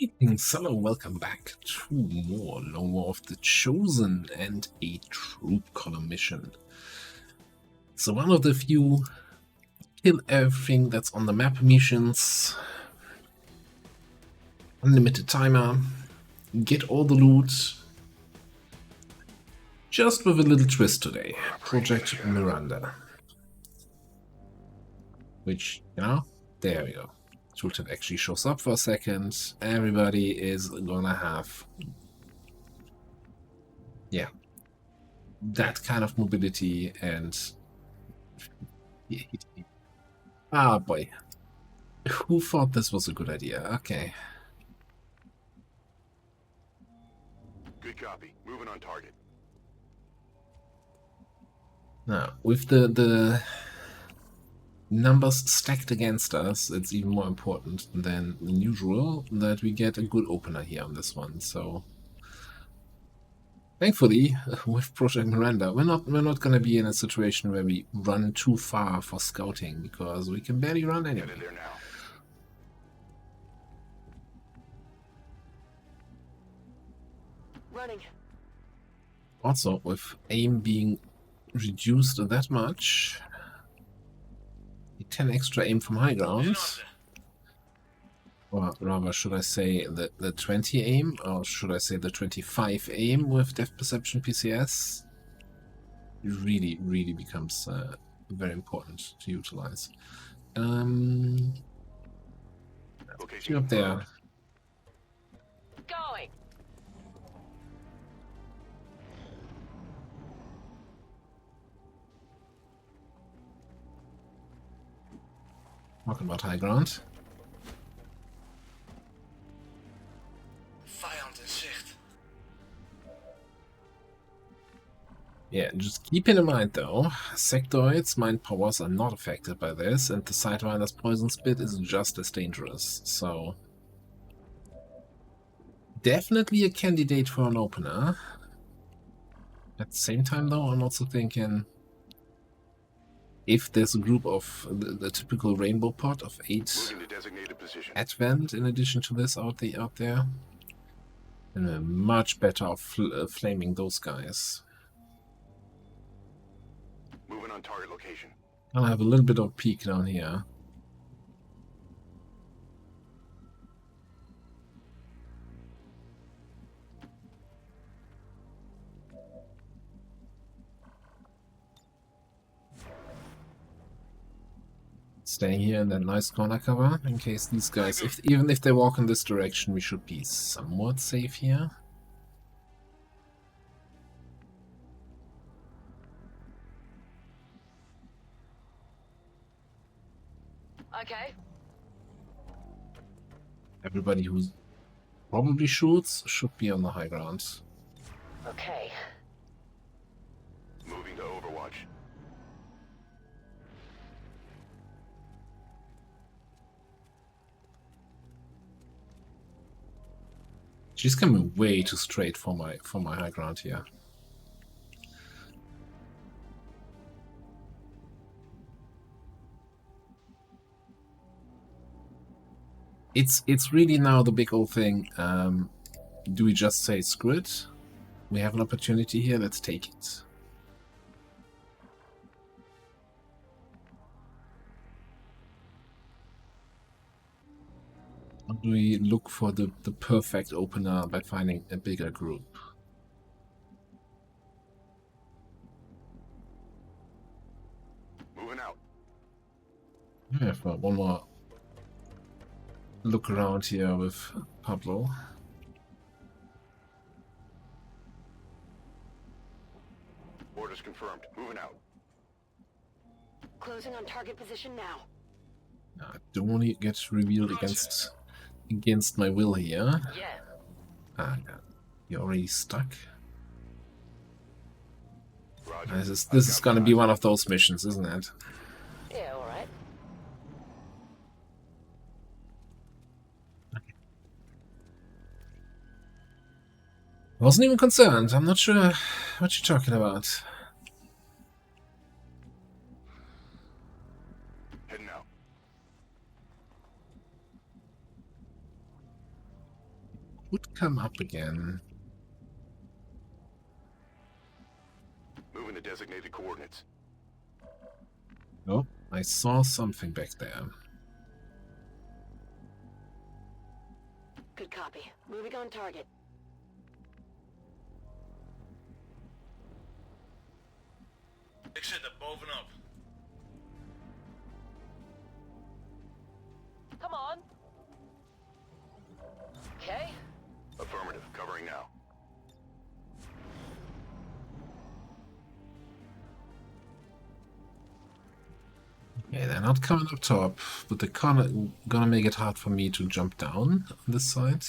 Greetings, hello, welcome back to more Lone War of the Chosen and a troop column mission. So one of the few kill everything that's on the map missions, unlimited timer, get all the loot, just with a little twist today, Project Miranda. Which, you know, there we go. Tooltip actually shows up for a second, everybody is gonna have, yeah, that kind of mobility and ah boy, who thought this was a good idea? Okay. Good copy. Moving on target. Now, with the numbers stacked against us, it's even more important than usual that we get a good opener here on this one. So thankfully, with Project Miranda, we're not gonna be in a situation where we run too far for scouting, because we can barely run anyway. Headed there now. Running. Also, with aim being reduced that much, 10 extra aim from high ground, or rather should I say the 20 aim, or should I say the 25 aim with depth perception PCS, really becomes very important to utilize. Location Up there. Going. Talking about high ground. Vijand in zicht. Yeah, just keeping in mind though, sectoids' mind powers are not affected by this, and the Sidewinder's poison spit is just as dangerous, so definitely a candidate for an opener. At the same time though, I'm also thinking, if there's a group of the typical rainbow pot of 8 Advent in addition to this out there, then we're much better off flaming those guys. Moving on target location. I'll have a little bit of peek down here. Staying here in that nice corner cover, in case these guys, even if they walk in this direction, we should be somewhat safe here. Okay. Everybody who probably shoots should be on the high ground. Okay. Moving to Overwatch. She's coming way too straight for my high ground here. It's really now the big old thing. Do we just say screw it? We have an opportunity here, let's take it. Or do we look for the perfect opener by finding a bigger group? Moving out. Yeah, for one more look around here with Pablo. Orders confirmed. Moving out. Closing on target position now. I don't want to get revealed against my will here. Yeah. Ah, you're already stuck. Roger. This is gonna be one of those missions, isn't it? Yeah, alright. I wasn't even concerned. I'm not sure what you're talking about. Heading out. would come up again. Moving to designated coordinates. Oh, I saw something back there. Good copy. Moving on target. Ik zit er bovenop. Come on. Okay. Affirmative. Covering now. Yeah, they're not coming up top, but they're gonna make it hard for me to jump down on this side.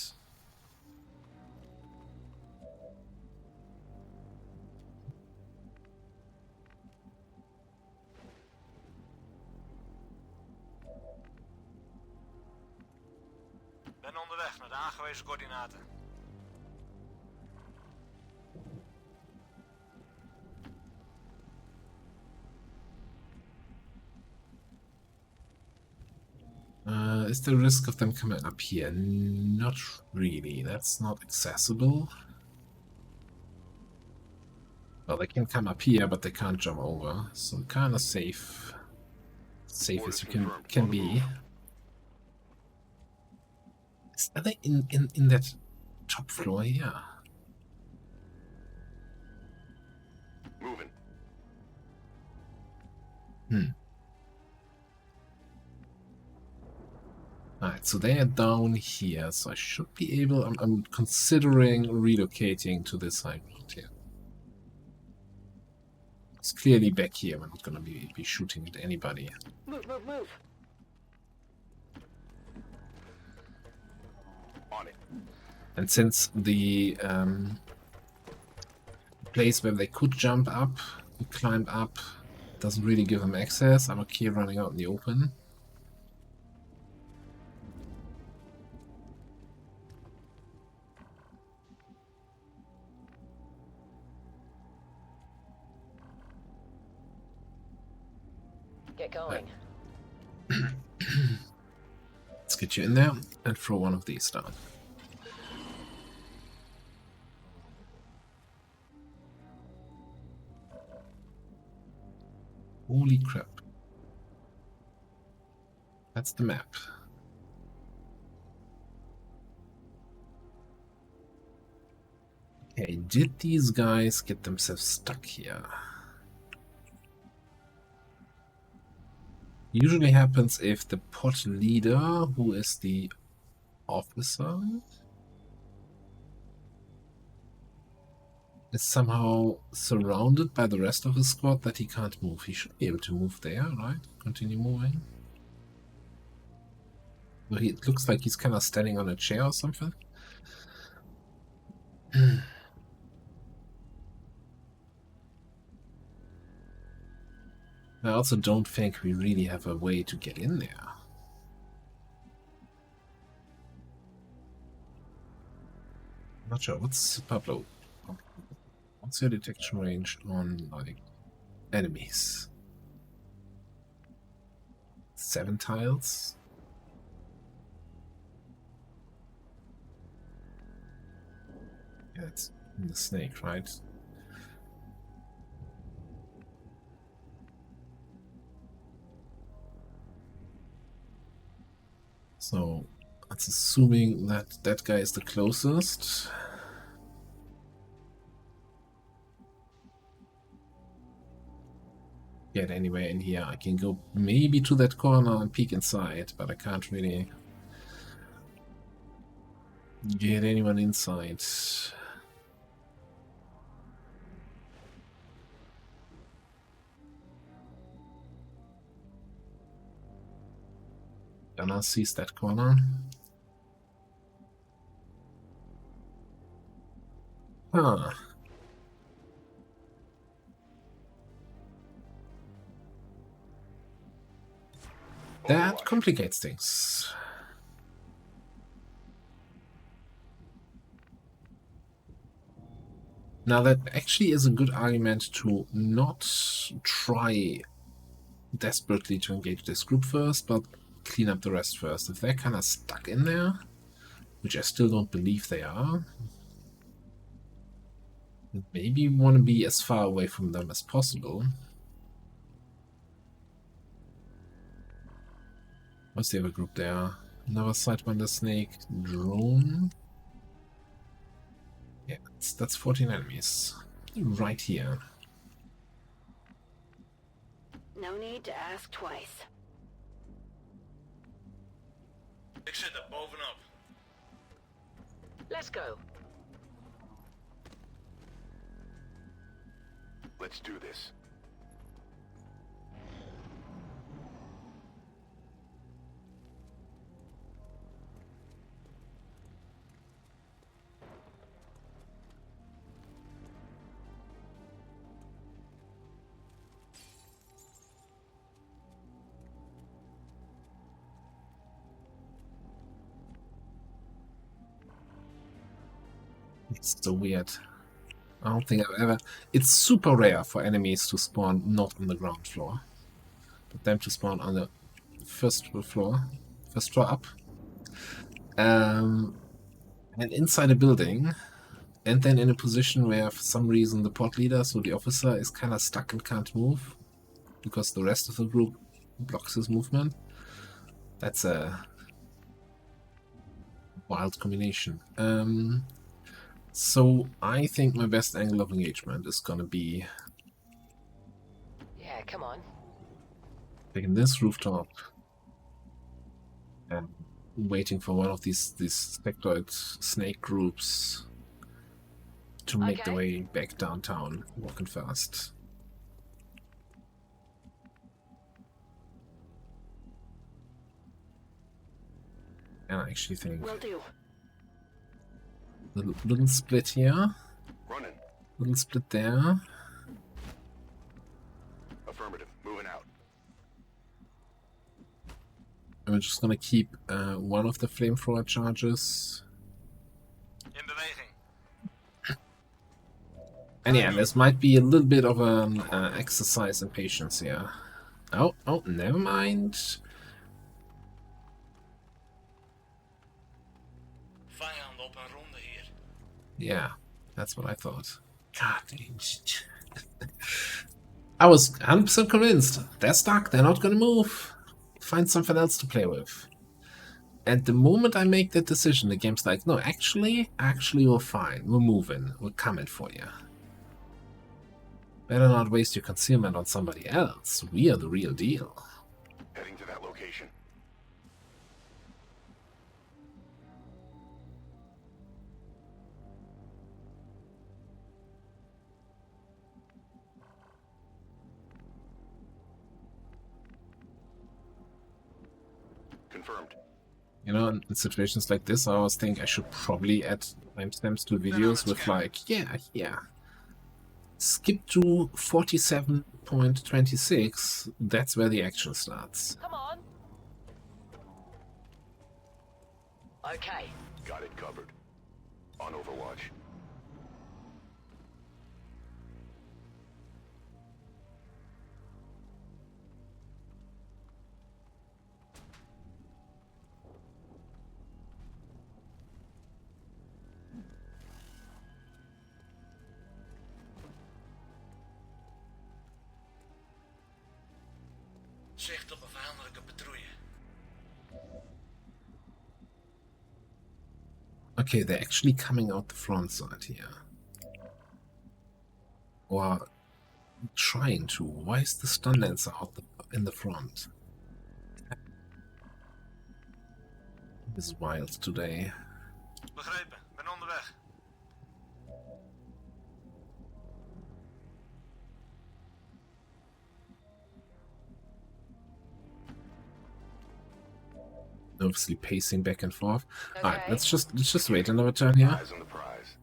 Ben onderweg naar de aangewezen coördinaten. Is there a risk of them coming up here? Not really. That's not accessible. Well, they can come up here, but they can't jump over. So kind of safe. Safe as you can be. Are they in that top floor here? Moving. Alright, so they are down here, so I should be able... I'm considering relocating to this side here. It's clearly back here. We're not going to be shooting at anybody. Move, move, move. On it. And since the place where they could jump up, climb up, doesn't really give them access, I'm okay running out in the open. Get going. Let's get you in there and throw one of these down. Holy crap. That's the map. Okay, did these guys get themselves stuck here? Usually happens if the pod leader, who is the officer, is somehow surrounded by the rest of the squad that he can't move. He should be able to move there, right? Continue moving. Well, it looks like he's kind of standing on a chair or something. I also don't think we really have a way to get in there. Not sure. What's Pablo? What's your detection range on like enemies? 7 tiles? Yeah, it's in the snake, right? So that's assuming that that guy is the closest. Get anywhere in here. I can go maybe to that corner and peek inside, but I can't really get anyone inside. Gunnar sees that corner. Huh. That complicates things. Now that actually is a good argument to not try desperately to engage this group first, but clean up the rest first. If they're kind of stuck in there, which I still don't believe they are. Maybe want to be as far away from them as possible. What's the other group there? Another Sidewinder Snake drone. Yeah, that's 14 enemies. Right here. No need to ask twice. Ik zit er bovenop. Let's go. Let's do this. It's so weird. I don't think I've ever... It's super rare for enemies to spawn not on the ground floor. But them to spawn on the first floor up. And inside a building. And then in a position where for some reason the pod leader, so the officer, is kind of stuck and can't move. Because the rest of the group blocks his movement. That's a wild combination. So I think my best angle of engagement is gonna be Yeah, come on. taking this rooftop and waiting for one of these spectroid snake groups to make the way back downtown, walking fast. And I actually think Will do. little split here, Running. little split there. Affirmative. Moving out. And we're just gonna keep one of the flamethrower charges. In beweging. And yeah, this might be a little bit of an exercise in patience here. Oh, never mind. Vijanden op een ronde hier. Yeah, that's what I thought. God, I was 100% convinced. They're stuck, they're not gonna move. Find something else to play with. And the moment I make that decision, the game's like, no, actually, we're fine. We're moving. We're coming for you. Better not waste your concealment on somebody else. We are the real deal. Heading to that location. Confirmed. You know, in situations like this, I always think I should probably add timestamps to videos with like, yeah. Skip to 47.26. That's where the action starts. Come on. Okay. Got it covered. On Overwatch. Zicht op een vijandelijke patrouille. Okay, they're actually coming out the front side here. Or trying to. Why is the stun lancer out in the front? This is wild today. Begrepen, ben onderweg. Nervously pacing back and forth. Okay. Alright, let's just wait another turn here. Eyes on the prize.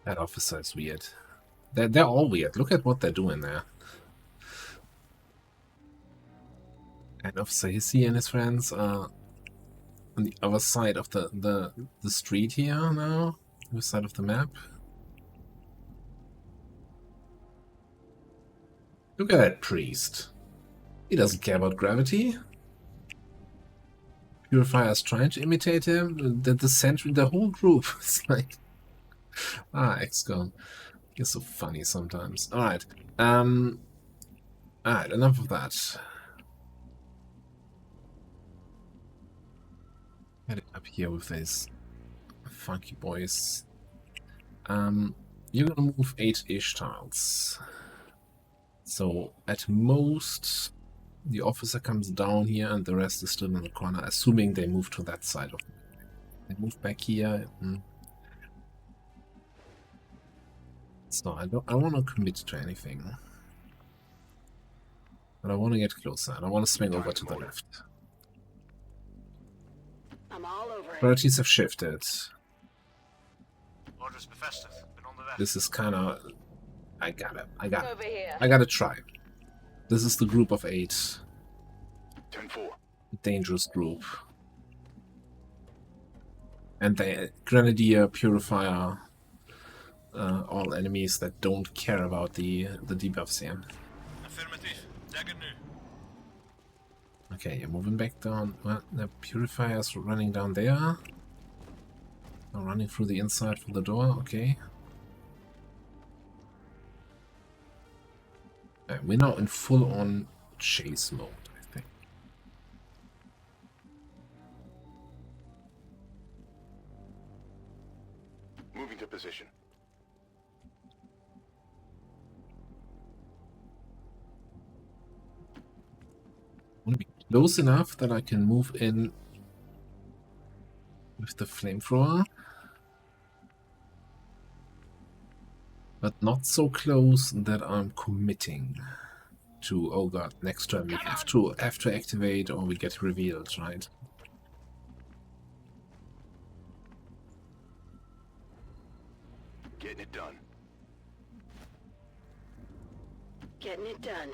That officer is weird. They're all weird. Look at what they're doing there. And Officer Hissy and his friends are on the other side of the street here now. Other side of the map. Look at that priest. He doesn't care about gravity. Purifier's trying to imitate him. The sentry, the whole group. It's like, XCOM. You're so funny sometimes. Alright. Alright, enough of that. Get it up here with these funky boys. You're gonna move 8-ish tiles. So at most the officer comes down here and the rest is still in the corner, assuming they move to that side of it. They move back here. So I want to commit to anything. But I want to get closer. I don't want to swing over to the left. I'm all over it. Priorities have shifted. Orders bevestigd. Ben onderweg. This is kind of... I Over here. gotta try. This is the group of 8. 10-4. Dangerous group. And the Grenadier, Purifier, all enemies that don't care about the debuffs here. Affirmatief. Dekker nu. Okay, you're moving back down. Well, the Purifier's running down there. Now running through the inside for the door, okay. We're now in full-on chase mode, I think. Moving to position. I want to be close enough that I can move in with the flamethrower. But not so close that I'm committing to, oh god, next turn we have to activate or we get revealed, right? Getting it done. Getting it done.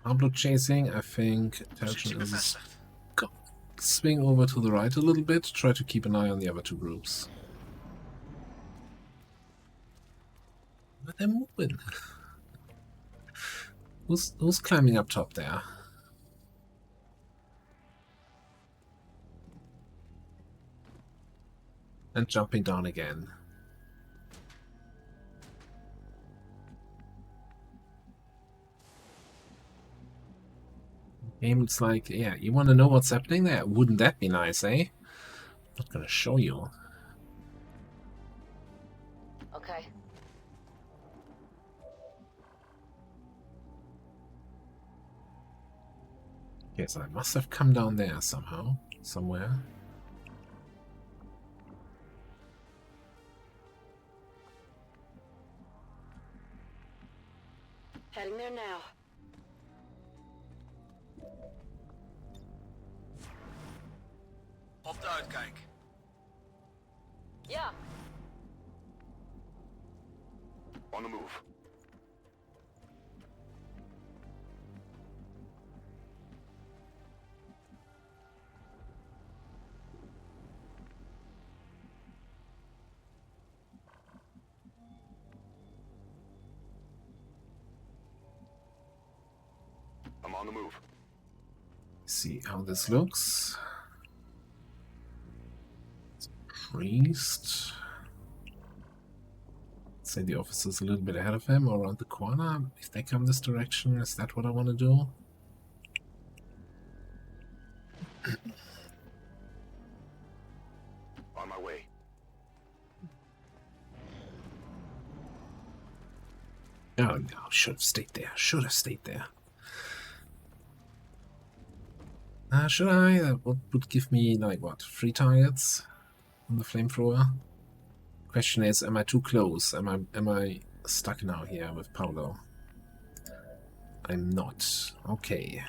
Pablo chasing, I think Positie attention is bevestigd. swing over to the right a little bit, try to keep an eye on the other 2 groups. But they're moving. Who's climbing up top there? And jumping down again. Game, it's like, yeah, you want to know what's happening there? Wouldn't that be nice, eh? Not gonna show you. Okay. Yes, I must have come down there somehow, somewhere. Heading there now. Op de uitkijk. Yeah. On the move. I'm on the move. See how this looks. Priest. Say the officer's a little bit ahead of him or around the corner. If they come this direction, is that what I want to do? On my way. Oh no, should have stayed there. Should have stayed there. Should I? That would give me, like, what, 3 targets on the flamethrower? Question is, am I too close? Am I stuck now here with Paulo? I'm not. Okay.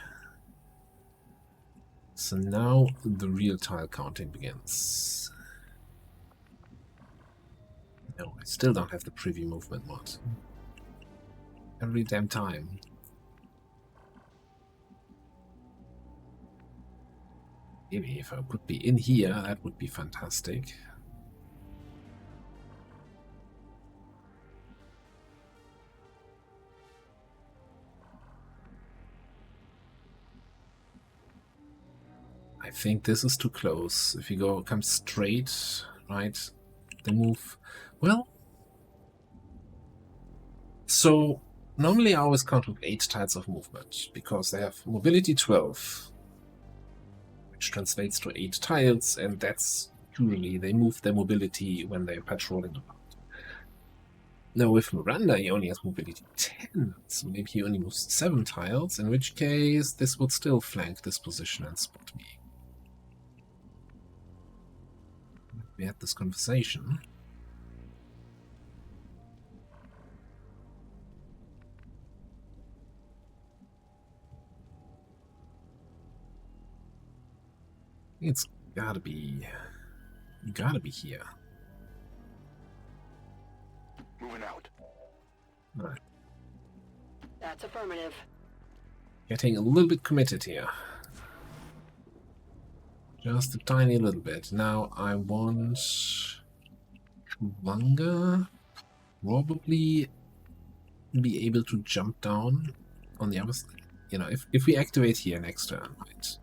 So now the real tile counting begins. No, I still don't have the preview movement mod. Every damn time. Maybe if I could be in here, that would be fantastic. I think this is too close. If you come straight, right, they move. Well, so normally I always count with 8 tiles of movement because they have mobility 12, which translates to 8 tiles, and that's usually they move their mobility when they're patrolling around. Now with Miranda, he only has mobility 10, so maybe he only moves 7 tiles, in which case this would still flank this position and spot me. We had this conversation. It's gotta be here. Moving out. Right. That's affirmative. Getting a little bit committed here. Just a tiny little bit. Now I want Chewanga probably be able to jump down on the other side. You know, if we activate here next turn, right?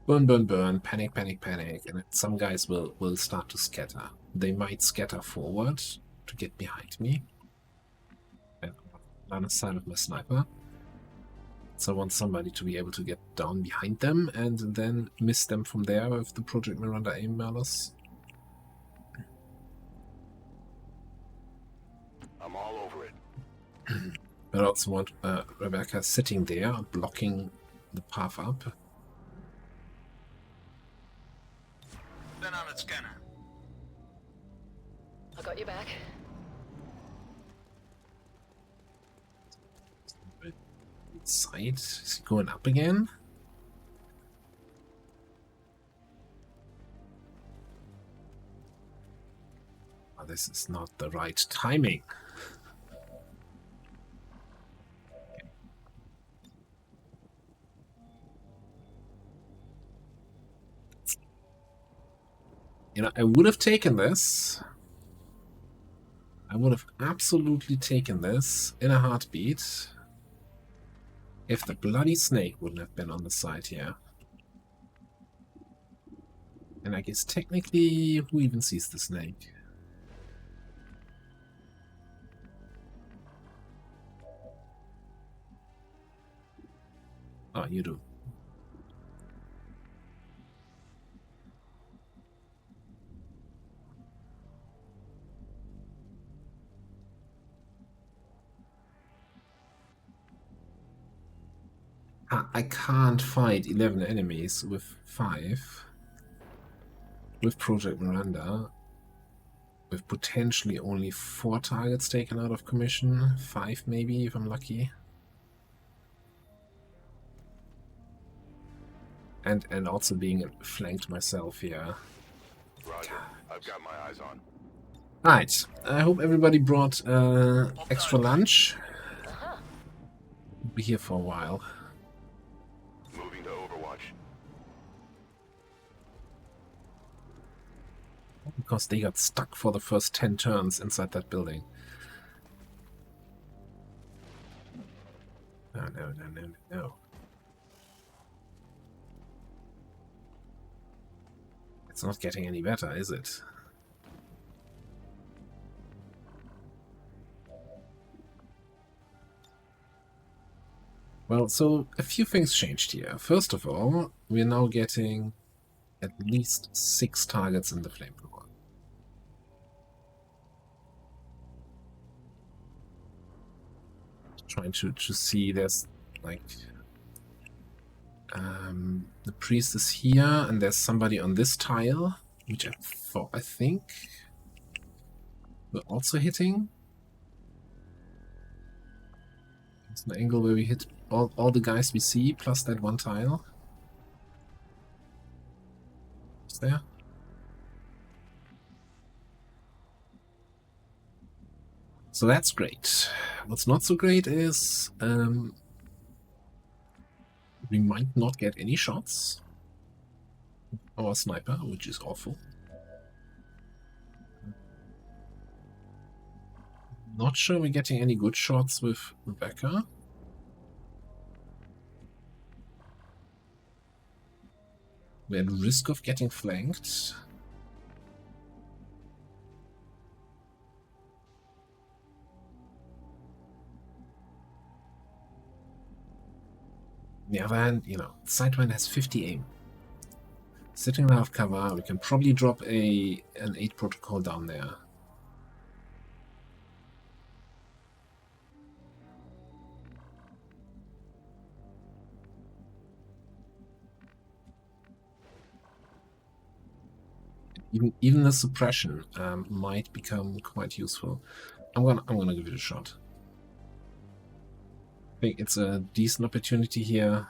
Burn, burn, burn, panic, panic, panic, and some guys will start to scatter. They might scatter forward to get behind me. And on the side of my sniper. So I want somebody to be able to get down behind them and then miss them from there with the Project Miranda aim malice. I'm all over it. But I also want Rebecca sitting there, blocking the path up. Ben aan het scannen. I got your back. Side. Is he going up again? Oh, this is not the right timing. You know, I would have taken this. I would have absolutely taken this in a heartbeat. If the bloody snake wouldn't have been on the side here. And I guess technically, who even sees the snake? Oh, you do. I can't fight 11 enemies with 5. With Project Miranda. With potentially only 4 targets taken out of commission. 5 maybe, if I'm lucky. And also being flanked myself here. Roger. I've got my eyes on. Right. I hope everybody brought extra lunch. We'll be here for a while. Moving to Overwatch. Because they got stuck for the first 10 turns inside that building. No, no, no, no, no. It's not getting any better, is it? Well, so a few things changed here. First of all, we're now getting at least 6 targets in the flamethrower. Trying to see, there's like the priest is here and there's somebody on this tile, which I think we're also hitting. It's an angle where we hit all the guys we see plus that one tile. Is there? So that's great. What's not so great is we might not get any shots. our sniper, which is awful. Not sure we're getting any good shots with Rebecca. We're at risk of getting flanked. On the other hand, you know, Sidewind has 50 aim. Sitting out of cover, we can probably drop an 8 protocol down there. Even the suppression might become quite useful. I'm gonna give it a shot. I think it's a decent opportunity here.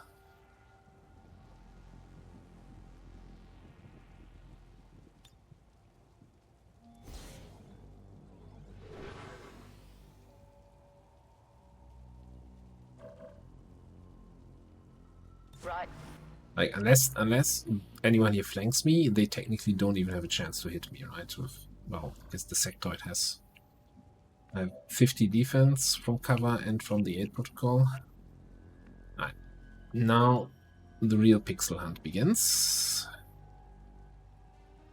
Right. Like unless anyone here flanks me, they technically don't even have a chance to hit me, right? With, well, I guess the sectoid has 50 defense from cover and from the 8 protocol. Right. Now the real pixel hunt begins.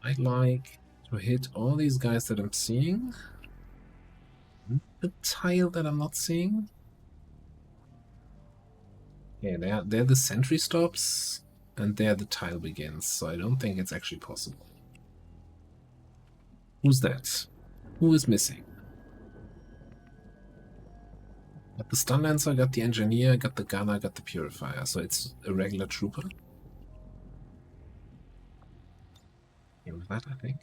I'd like to hit all these guys that I'm seeing. The tile that I'm not seeing. Yeah, they're the sentry stops, and there the tile begins, so I don't think it's actually possible. Who's that? Who is missing? Got the stun lancer, got the engineer, got the gunner, got the purifier, so it's a regular trooper. Yeah, with that, I think.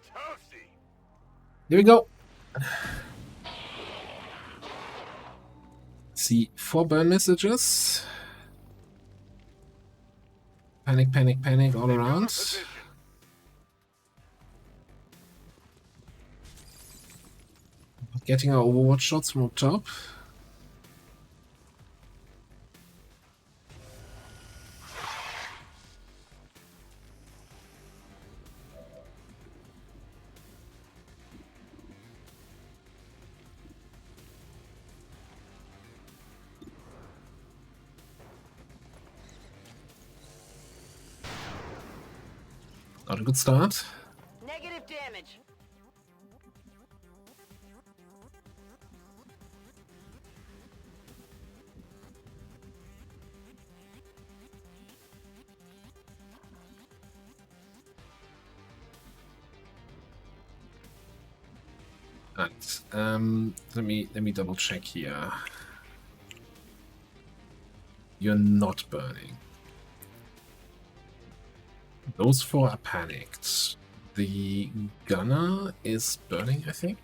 Toasty! Here we go. See 4 burn messages. Panic, panic, panic all around. Position. Getting our overwatch shots from up top. Not a good start. Negative damage. Right. Let me double check here. You're not burning. Those 4 are panicked. The gunner is burning, I think.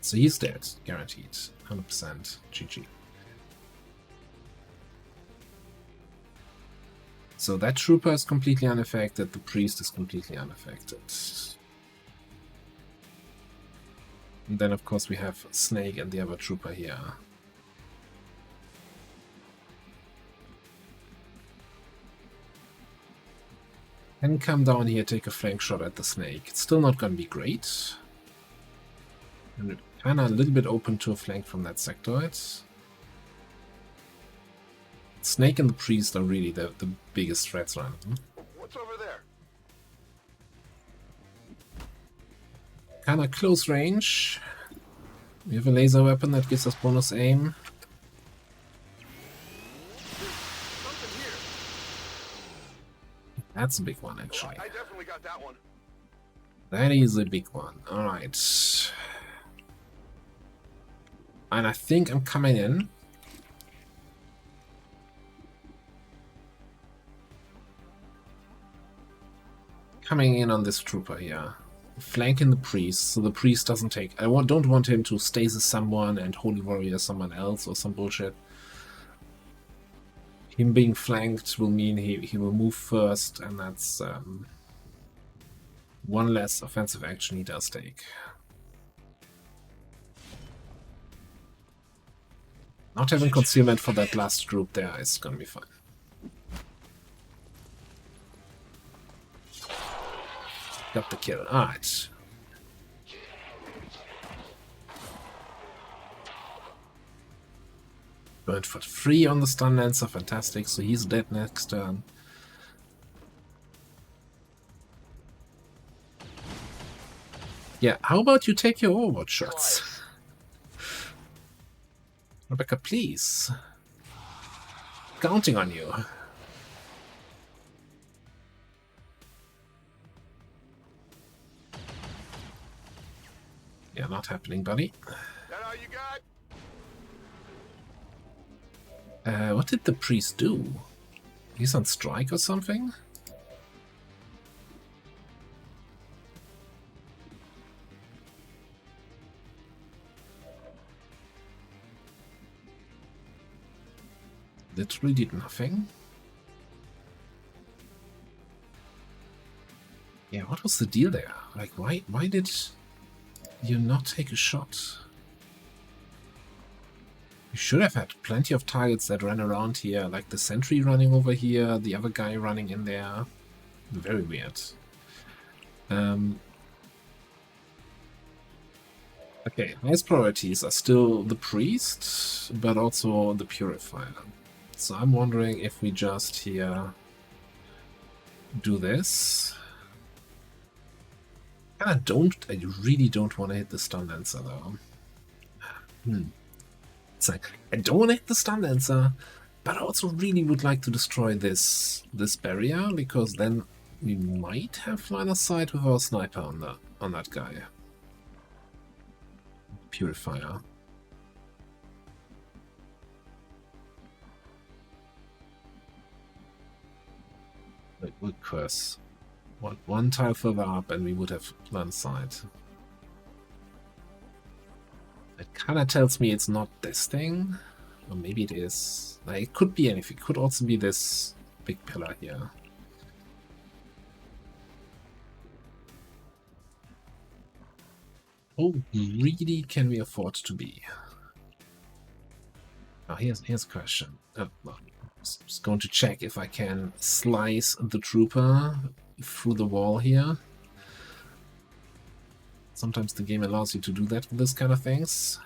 So he's dead, guaranteed. 100%. GG. So that trooper is completely unaffected, the priest is completely unaffected. And then of course we have Snake and the other trooper here. Can come down here, take a flank shot at the Snake. It's still not gonna be great. And kinda a little bit open to a flank from that sectoid. Snake and the priest are really the biggest threats right now. What's over there? Kinda close range. We have a laser weapon that gives us bonus aim. Something here. That's a big one, actually. I definitely got that one. That is a big one. Alright. And I think I'm coming in. Coming in on this trooper here. flanking the priest, so the priest doesn't take... don't want him to stasis someone and Holy Warrior someone else or some bullshit. Him being flanked will mean he will move first, and that's one less offensive action he does take. Not having concealment for that last group there is gonna be fine. Got the kill. Alright. Burned for free on the stun lancer, fantastic, so he's dead next turn. Yeah, how about you take your overwatch shots? Rebecca, please. Counting on you. Yeah, not happening, buddy. That all you got? What did the priest do? He's on strike or something? Literally did nothing. Yeah, what was the deal there? Like, why did you not take a shot? You should have had plenty of targets that ran around here, like the sentry running over here, the other guy running in there. Very weird. Okay, highest priorities are still the priest, but also the purifier. So I'm wondering if we just here do this. I really don't want to hit the stun lancer though. It's like, I don't want to hit the stun lancer, but I also really would like to destroy this barrier, because then we might have line of sight with our sniper on that guy. Purifier. It would curse. One tile further up and we would have line of sight. It kind of tells me it's not this thing. Or maybe it is. Like, it could be anything. It could also be this big pillar here. How greedy can we afford to be? Oh, here's a question. Well, just going to check if I can slice the trooper through the wall here. Sometimes the game allows you to do that with this kind of things.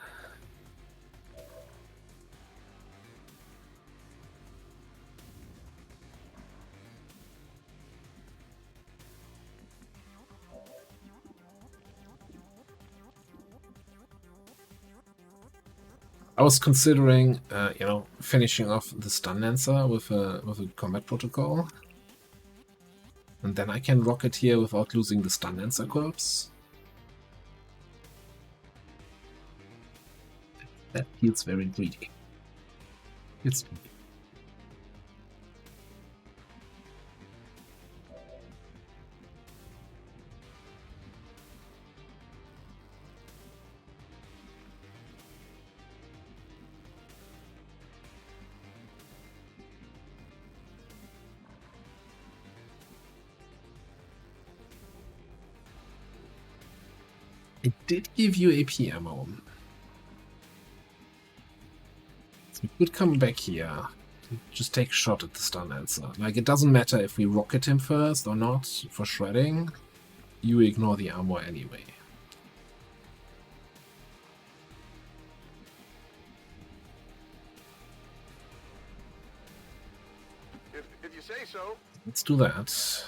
I was considering, finishing off the stun lancer with a combat protocol, and then I can rocket here without losing the stun lancer corpse. That feels very greedy. It's. It did give you AP ammo. So we could come back here. Just take a shot at the stun lancer. Like, it doesn't matter if we rocket him first or not for shredding. You ignore the armor anyway. If you say so. Let's do that.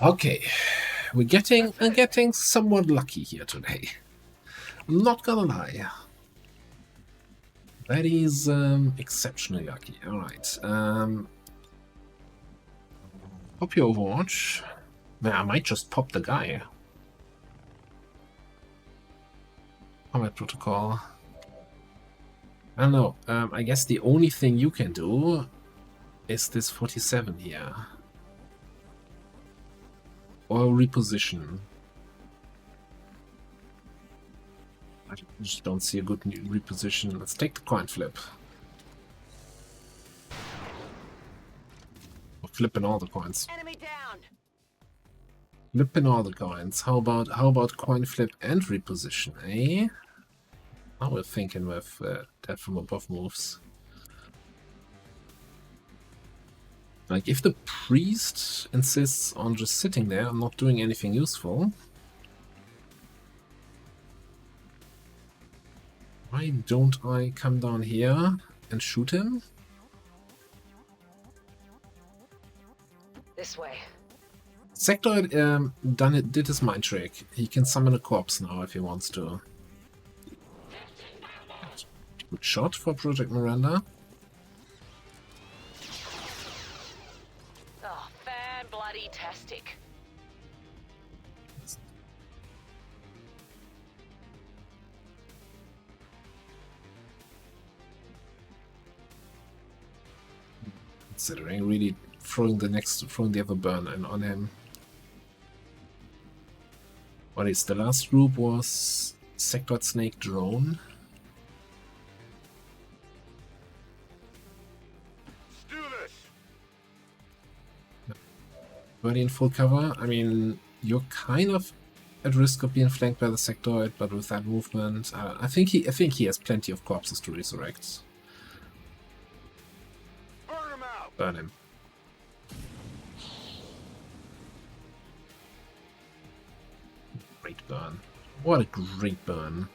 Okay, I'm getting somewhat lucky here today. I'm not gonna lie. That is exceptionally lucky. Alright. Pop your Overwatch. Man, I might just pop the guy. Combat protocol. I don't know. I guess the only thing you can do is this 47 here. Or reposition. I just don't see a good reposition. Let's take the coin flip. Or flipping all the coins. Enemy down. Flipping all the coins. How about coin flip and reposition, eh? Now we're thinking with that from above moves. Like, if the priest insists on just sitting there and not doing anything useful, why don't I come down here and shoot him? This way. Sectoid did his mind trick. He can summon a corpse now if he wants to. Good shot for Project Miranda. Oh, fan-bloody-tastic. Considering really throwing the other burn and on him. What is the last group was Sectoid Snake Drone. Let's do this. Birdie in full cover. I mean, you're kind of at risk of being flanked by the Sectoid, but with that movement, I think he has plenty of corpses to resurrect. Burn him out. Burn him. Great burn. What a great burn.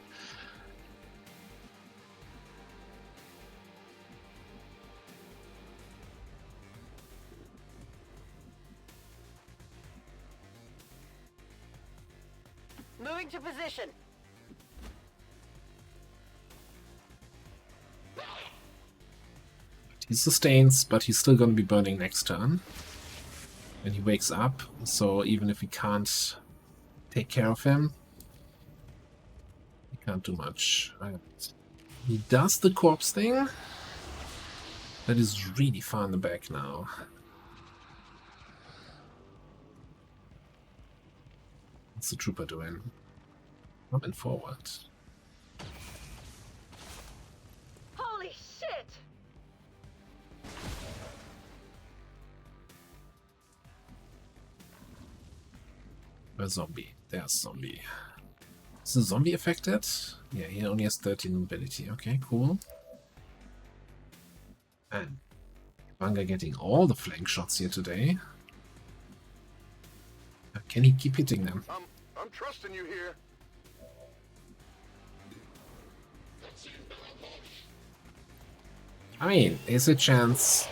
Moving to position. He sustains, but he's still going to be burning next turn. When he wakes up, so even if we can't take care of him, he can't do much. He does the corpse thing. That is really far in the back now. What's the trooper doing? Coming forward. Holy shit! A zombie. There's zombie. Is the zombie affected? Yeah, he only has 13 mobility. Okay, cool. And Banga getting all the flank shots here today. Can he keep hitting them? I'm trusting you here. I mean, is a chance.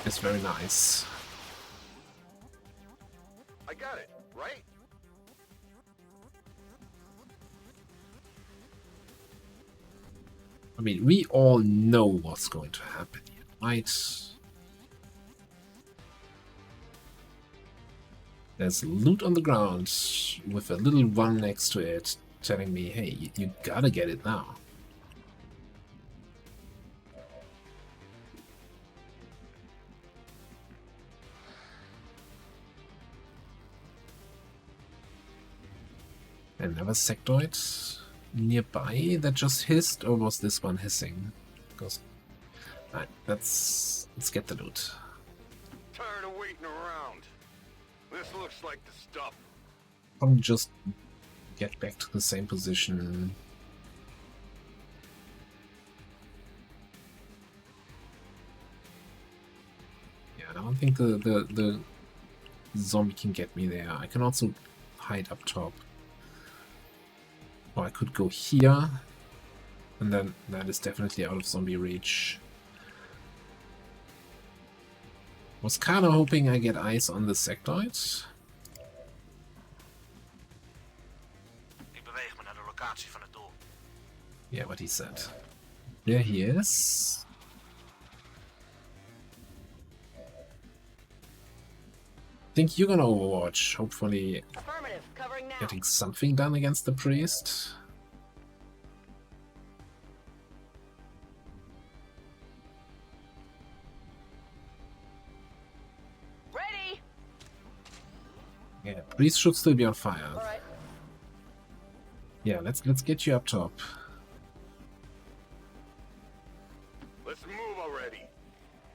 It's very nice. I got it, right? I mean, we all know what's going to happen here, right? There's loot on the ground with a little one next to it telling me, hey, you gotta get it now. Another sectoid nearby that just hissed, or was this one hissing? Because, alright, let's get the loot. Tired of waiting around. This looks like the stuff. Probably just get back to the same position. Yeah, I don't think the zombie can get me there. I can also hide up top. Or I could go here, and then that is definitely out of zombie reach. Was kind of hoping I get eyes on the sectoid. Ik beweeg me naar de locatie van het doel. Yeah, what he said. There he is. Think you're gonna overwatch, hopefully Affirmative. Covering now. getting something done against the priest. Yeah, trees should still be on fire. All right. Yeah, let's get you up top. Let's move already.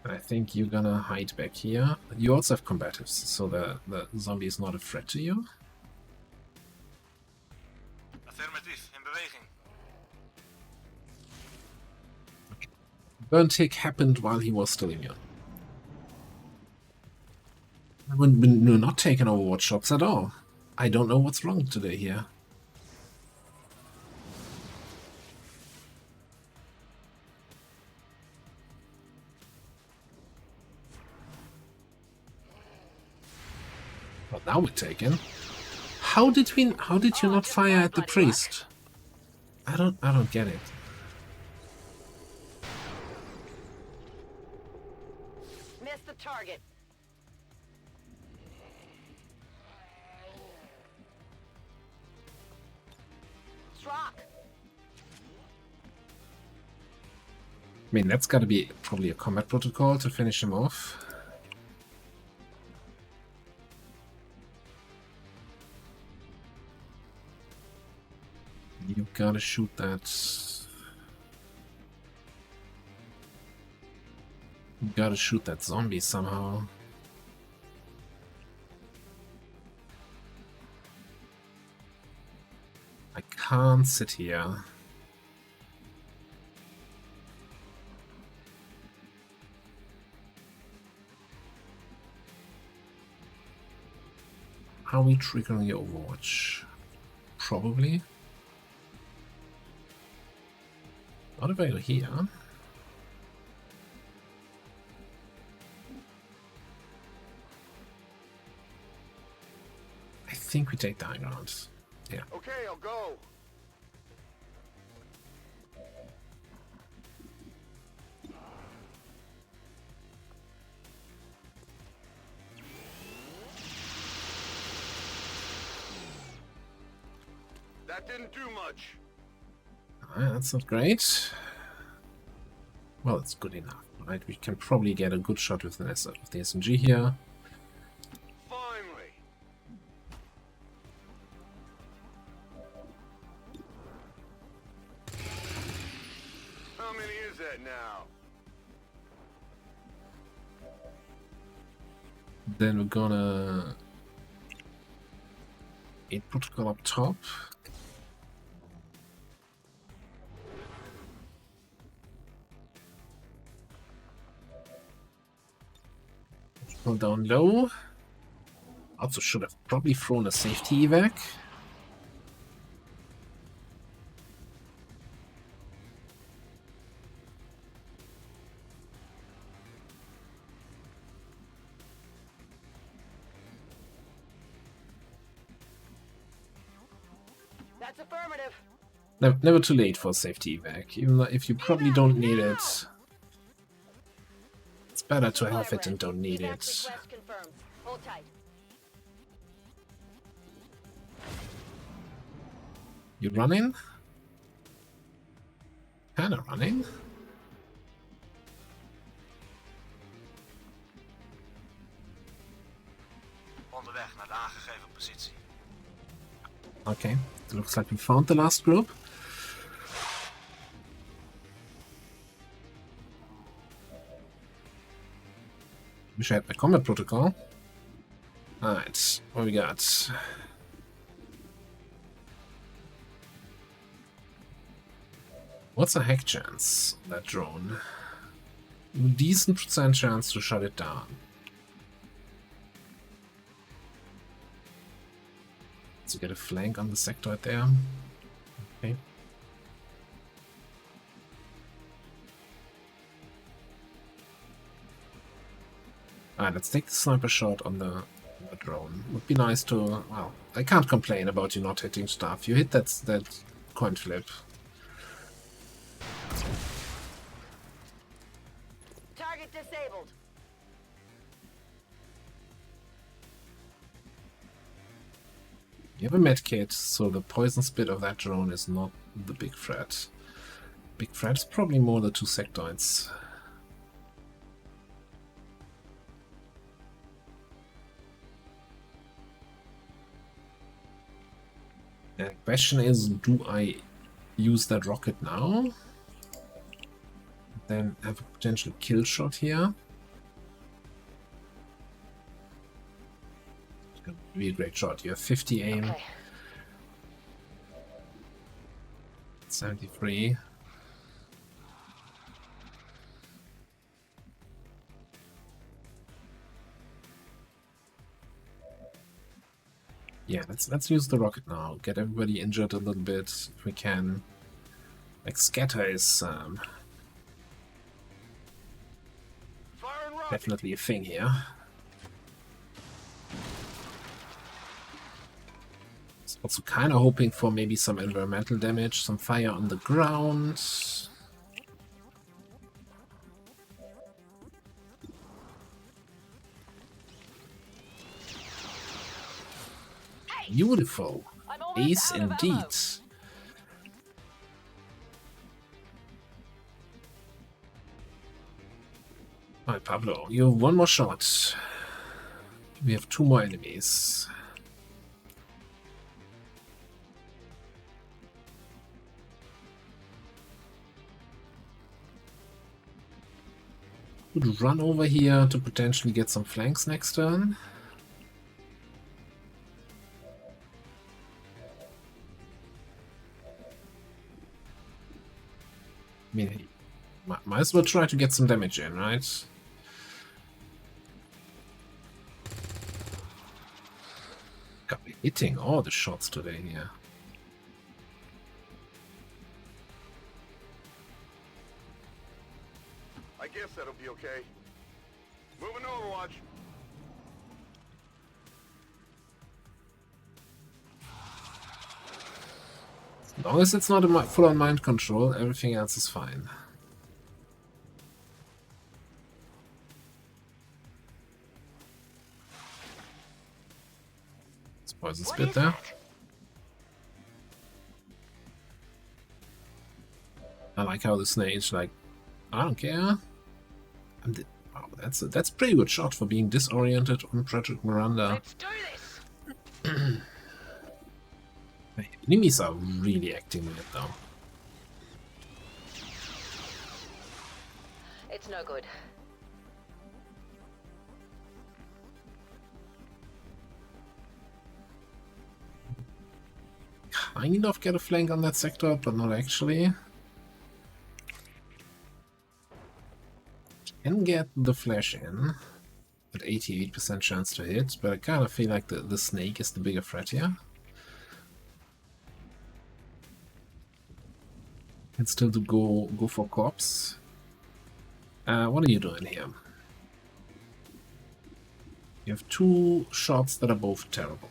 I think you're gonna hide back here. You also have combatives, so the zombie is not a threat to you. Affirmatief, in beweging. Burn tick happened while he was still immune. We're not taking Overwatch shots at all. I don't know what's wrong today here. Well, now we're taking. How did you not fire at the priest? I don't get it. Missed the target. Rock. I mean, that's gotta be probably a combat protocol to finish him off. You gotta shoot that. You gotta shoot that zombie somehow. I can't sit here. Are we triggering the Overwatch? Probably. Not if I go here. I think we take the high ground. Yeah. Okay, I'll go. That didn't do much. That's not great. Well, it's good enough, right? We can probably get a good shot with the SMG here. Finally. How many is that now? Then we're gonna... 8 protocol up top. Protocol down low. Also should have probably thrown a safety evac. That's affirmative. Never too late for a safety evac, even though if you probably don't need it. It's better to have it and don't need Evac it. request confirmed. Hold tight. You running? Kinda running. Onderweg naar de aangegeven positie. Okay, it looks like we found the last group. Wish I had my combat protocol. Alright, what we got? What's a hack chance on that drone? Decent percent chance to shut it down. Let's get a flank on the sector there. Okay. Alright, let's take the sniper shot on the drone. Would be nice to... Well, I can't complain about you not hitting stuff. You hit that coin flip. Target disabled. You have a medkit, so the poison spit of that drone is not the big threat. Big threat is probably more the 2 sectoids. The question is, do I use that rocket now? Then have a potential kill shot here. It's gonna be a great shot. You have 50 aim. Okay. 73. Yeah, let's use the rocket now. Get everybody injured a little bit if we can. Like scatter is Firing rocket. definitely a thing here. Also kind of hoping for maybe some environmental damage, some fire on the ground. Beautiful. I'm almost Ace out of ammo. indeed. Alright, Pablo, you have one more shot. We have 2 more enemies. Could run over here to potentially get some flanks next turn. I mean, might as well try to get some damage in, right? God, we're hitting all the shots today here. I guess that'll be okay. Moving Overwatch. As long as it's not a full-on mind control, everything else is fine. Spoils this bit there. I like how the snake's like, I don't care. Wow, that's a pretty good shot for being disoriented on Project Miranda. Let's do this. The enemies are really acting weird though. It's no good. Kind of get a flank on that sector, but not actually. Can get the flash in at 88% chance to hit, but I kind of feel like the snake is the bigger threat here. Can still go for cops. What are you doing here? You have 2 shots that are both terrible.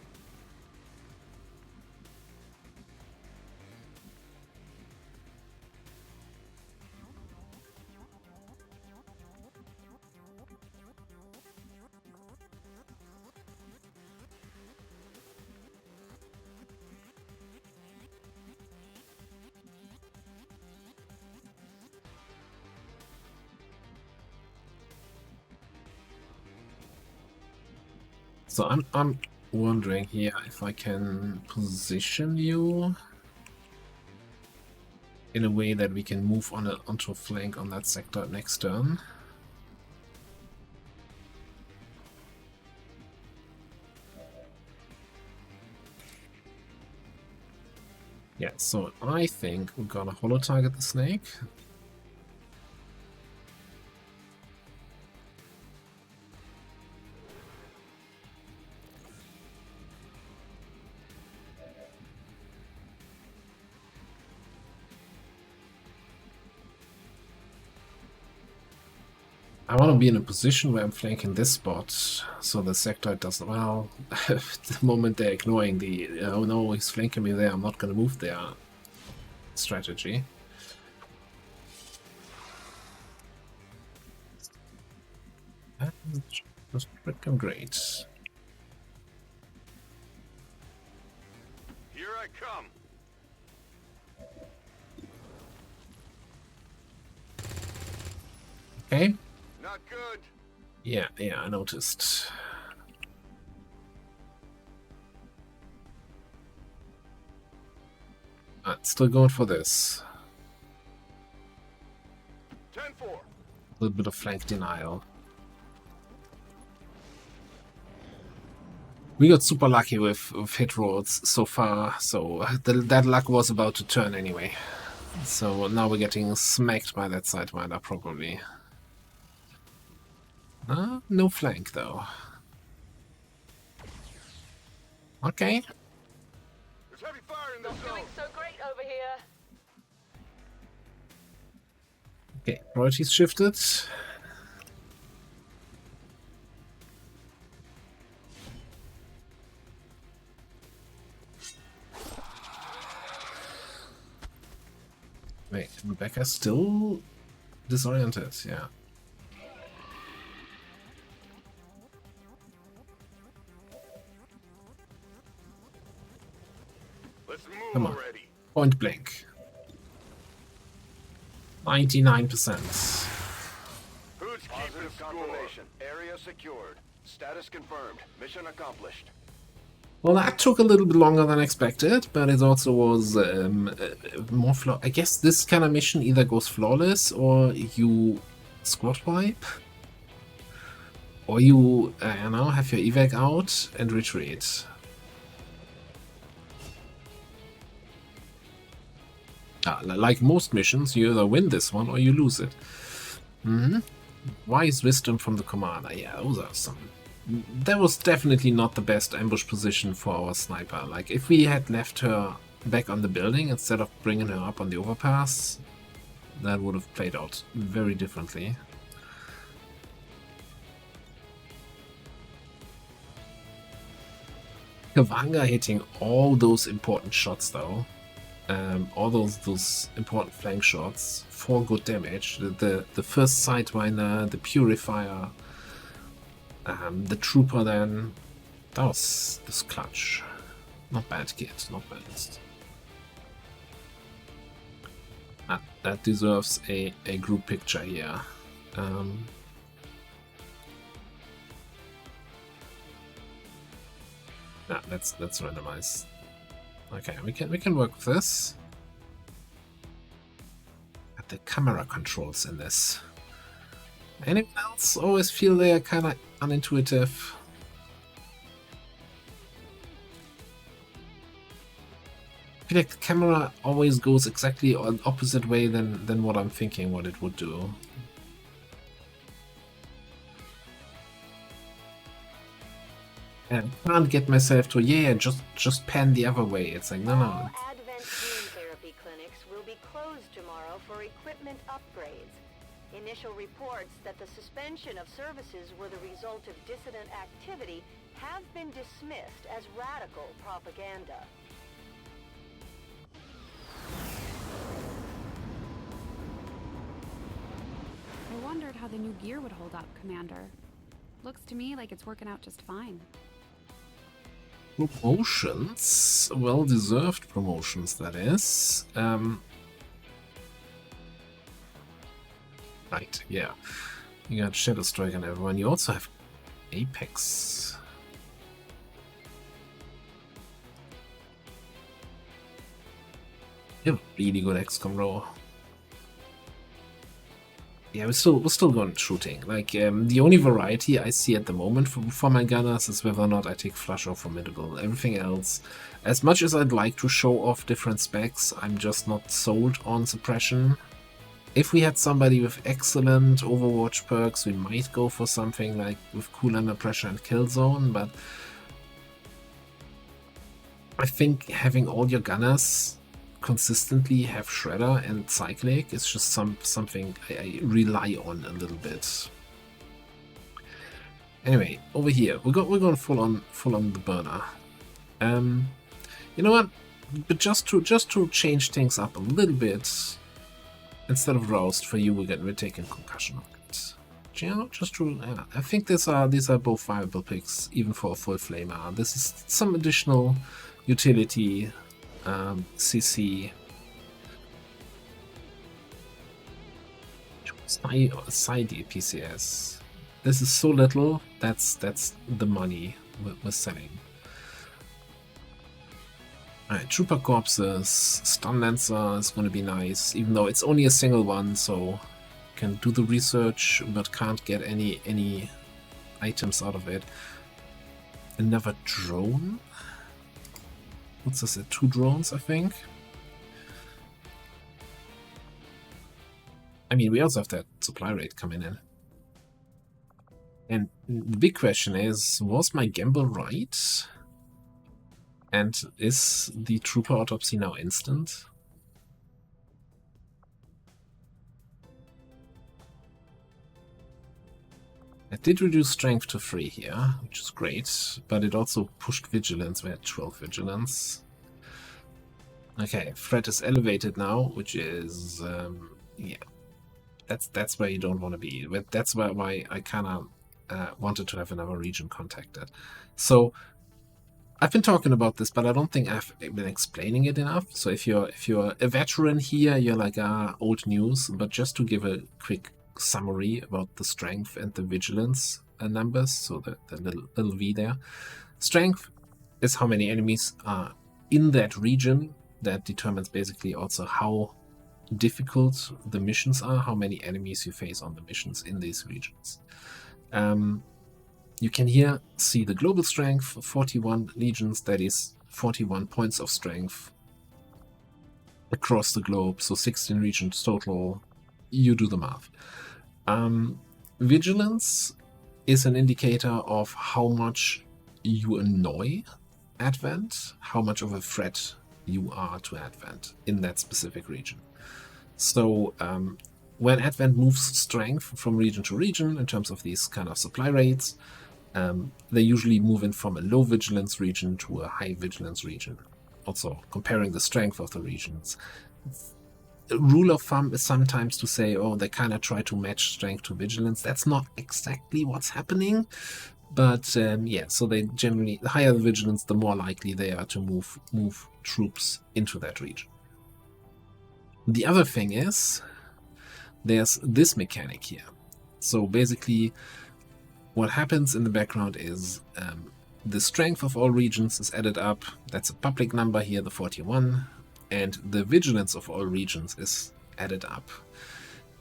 So I'm wondering here if I can position you in a way that we can move onto a flank on that sector next turn. Yeah, so I think we're gonna holo target the snake. I want to be in a position where I'm flanking this spot, so the sector doesn't. Well, the moment they're ignoring the "oh no, he's flanking me there, I'm not going to move there" strategy. That's freaking great. Here I come. Okay. Not good. Yeah, I noticed. Still going for this. 10-4. A little bit of flank denial. We got super lucky with hit rolls so far, so that luck was about to turn anyway. So now we're getting smacked by that Sidewinder probably. No flank though. Okay. There's heavy fire in the Not zone. doing so great over here. Okay, priorities shifted. Wait, Rebecca's still disoriented, yeah. Let's move Come on. already. Point blank. 99%. Who's keeping Positive score? confirmation. Area secured. Status confirmed. Mission accomplished. Well, that took a little bit longer than expected, but it also was more I guess this kind of mission either goes flawless, or you squad wipe, or you, you know, have your evac out and retreat. Like most missions, you either win this one or you lose it. Wise wisdom from the commander. Yeah, those are some. That was definitely not the best ambush position for our sniper. Like, if we had left her back on the building instead of bringing her up on the overpass, that would have played out very differently. Kavanga hitting all those important shots though. All those important flank shots for good damage. The first Sidewinder, the Purifier, the Trooper then. That was clutch. Not bad, kid, not bad. That deserves a group picture here. Let's randomize. Okay, we can work with this. Got the camera controls in this. Anyone else always feel they are kind of unintuitive? I feel like the camera always goes exactly on opposite way than what I'm thinking what it would do. And I can't get myself to, yeah, just pan the other way. It's like, no. All Advent gene therapy clinics will be closed tomorrow for equipment upgrades. Initial reports that the suspension of services were the result of dissident activity have been dismissed as radical propaganda. I wondered how the new gear would hold up, Commander. Looks to me like it's working out just fine. Promotions, well-deserved promotions, that is. Right, yeah. You got Shadow Strike and everyone. You also have Apex. You have a really good XCOM roll. Yeah, we're still going shooting. Like, the only variety I see at the moment for my gunners is whether or not I take flush or formidable. Everything else, as much as I'd like to show off different specs, I'm just not sold on suppression. If we had somebody with excellent Overwatch perks, we might go for something like with cool under pressure and kill zone, but I think having all your gunners consistently have Shredder and Cyclic is just something I rely on a little bit. Anyway, over here we're going full on the burner. You know what? But just to change things up a little bit, instead of roused for you, we're taking concussion. You know, just to I think these are both viable picks, even for a full flamer. This is some additional utility. CC side PCS. This is so little. That's the money we're selling. Alright, Trooper Corpses, Stun Lancer is going to be nice, even though it's only a single one, so can do the research but can't get any items out of it. Another drone? What's this? 2 drones, I think? I mean, we also have that supply rate coming in. And the big question is, was my gamble right? And is the Trooper Autopsy now instant? It did reduce strength to 3 here, which is great, but it also pushed vigilance. We had 12 vigilance. Okay, threat is elevated now, which is, yeah, that's where you don't want to be. That's why I kind of wanted to have another region contacted. So I've been talking about this, but I don't think I've been explaining it enough. So if you're a veteran here, you're like, old news. But just to give a quick summary about the strength and the vigilance numbers, so the little V there. Strength is how many enemies are in that region. That determines basically also how difficult the missions are, how many enemies you face on the missions in these regions. You can here see the global strength, 41 legions, that is 41 points of strength across the globe, so 16 regions total. You do the math. Vigilance is an indicator of how much you annoy Advent, how much of a threat you are to Advent in that specific region. So when Advent moves strength from region to region in terms of these kind of supply rates, they usually move in from a low vigilance region to a high vigilance region. Also comparing the strength of the regions. A rule of thumb is sometimes to say, oh, they kind of try to match strength to vigilance. That's not exactly what's happening. But yeah, so they generally, the higher the vigilance, the more likely they are to move troops into that region. The other thing is, there's this mechanic here. So basically, what happens in the background is the strength of all regions is added up. That's a public number here, the 41. And the vigilance of all regions is added up.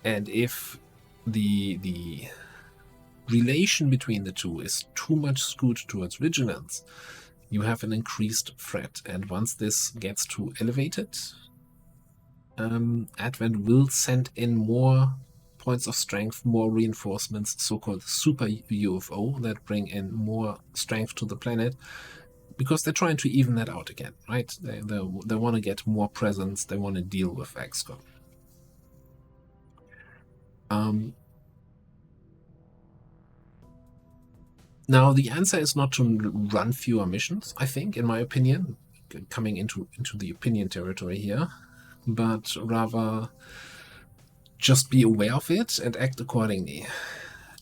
And if the relation between the two is too much skewed towards vigilance, you have an increased threat. And once this gets too elevated, Advent will send in more points of strength, more reinforcements, so-called super UFO, that bring in more strength to the planet, because they're trying to even that out again, right? They want to get more presence, they want to deal with XCOM. Now, the answer is not to run fewer missions, I think, in my opinion, coming into the opinion territory here, but rather just be aware of it and act accordingly.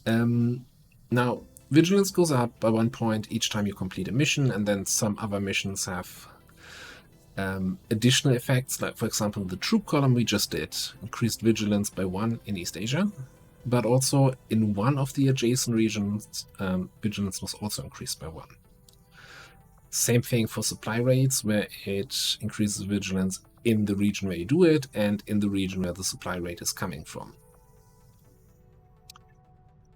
Now, vigilance goes up by 1 point each time you complete a mission, and then some other missions have additional effects, like for example the troop column we just did increased vigilance by 1 in East Asia, but also in one of the adjacent regions vigilance was also increased by 1. Same thing for supply rates, where it increases vigilance in the region where you do it and in the region where the supply rate is coming from.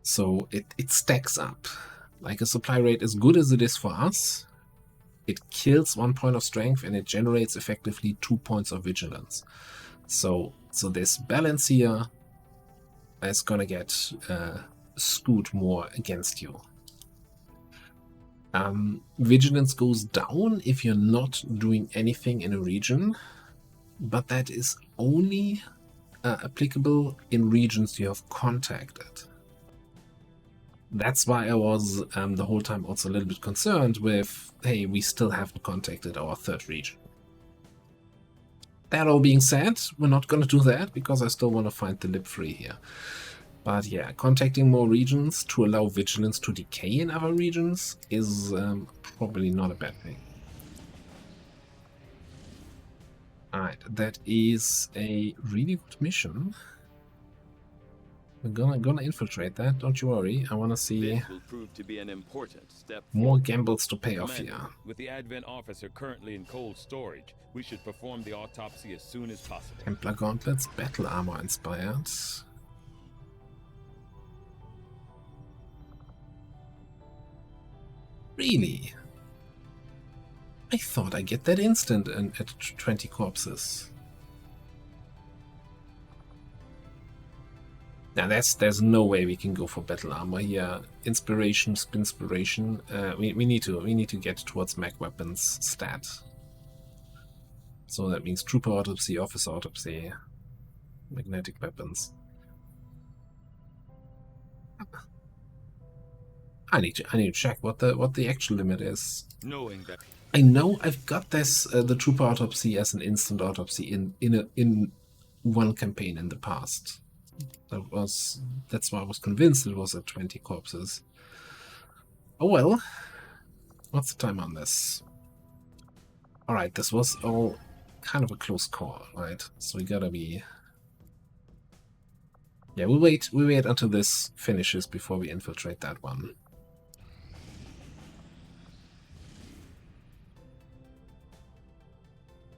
So it stacks up. Like a supply rate, as good as it is for us, it kills 1 point of strength and it generates effectively 2 points of vigilance. So this balance here is gonna get skewed more against you. Vigilance goes down if you're not doing anything in a region, but that is only applicable in regions you have contacted. That's why I was the whole time also a little bit concerned with, hey, we still haven't contacted our 3rd region. That all being said, we're not going to do that because I still want to find the lib 3 here. But yeah, contacting more regions to allow vigilance to decay in other regions is probably not a bad thing. Alright, that is a really good mission. We're gonna infiltrate that. Don't you worry. I want to see This will prove to be an important step more forward. gambles to pay off Commander, here. with the Advent officer currently in cold storage, we should perform the autopsy as soon as possible. Templar gauntlets, battle armor inspired. Really? I thought I'd get that instant and at 20 corpses. Now there's no way we can go for battle armor here. Inspiration, spinspiration. We need to get towards mag weapons stat. So that means trooper autopsy, officer autopsy, magnetic weapons. I need to check what the actual limit is. Knowing that I know I've got this the trooper autopsy as an instant autopsy in one campaign in the past. That's why I was convinced it was at 20 corpses. Oh well. What's the time on this? Alright, this was all kind of a close call, right? So we gotta be... Yeah, we wait until this finishes before we infiltrate that one.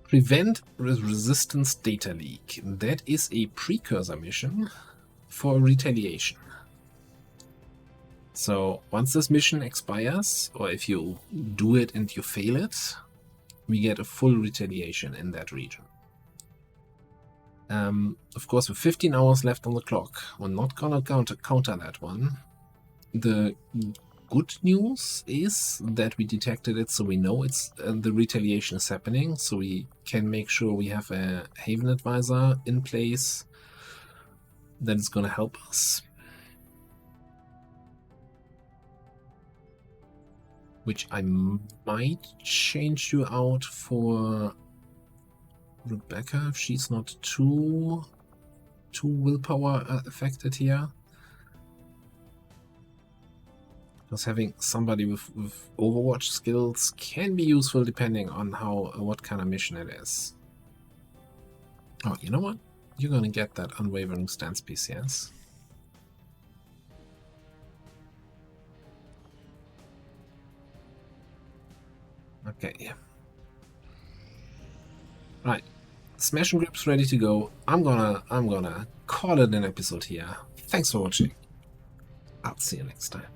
Prevent resistance data leak. That is a precursor mission for retaliation. So once this mission expires, or if you do it and you fail it, we get a full retaliation in that region. Of course, with 15 hours left on the clock, we're not gonna counter that one. The good news is that we detected it, so we know it's the retaliation is happening, so we can make sure we have a Haven advisor in place that is going to help us. Which I might change you out for Rebecca if she's not too willpower affected here. Because having somebody with Overwatch skills can be useful depending on what kind of mission it is. Oh, you know what? You're gonna get that unwavering stance piece, yes? Okay. Right. Smash and grip's ready to go. I'm gonna call it an episode here. Thanks for watching. I'll see you next time.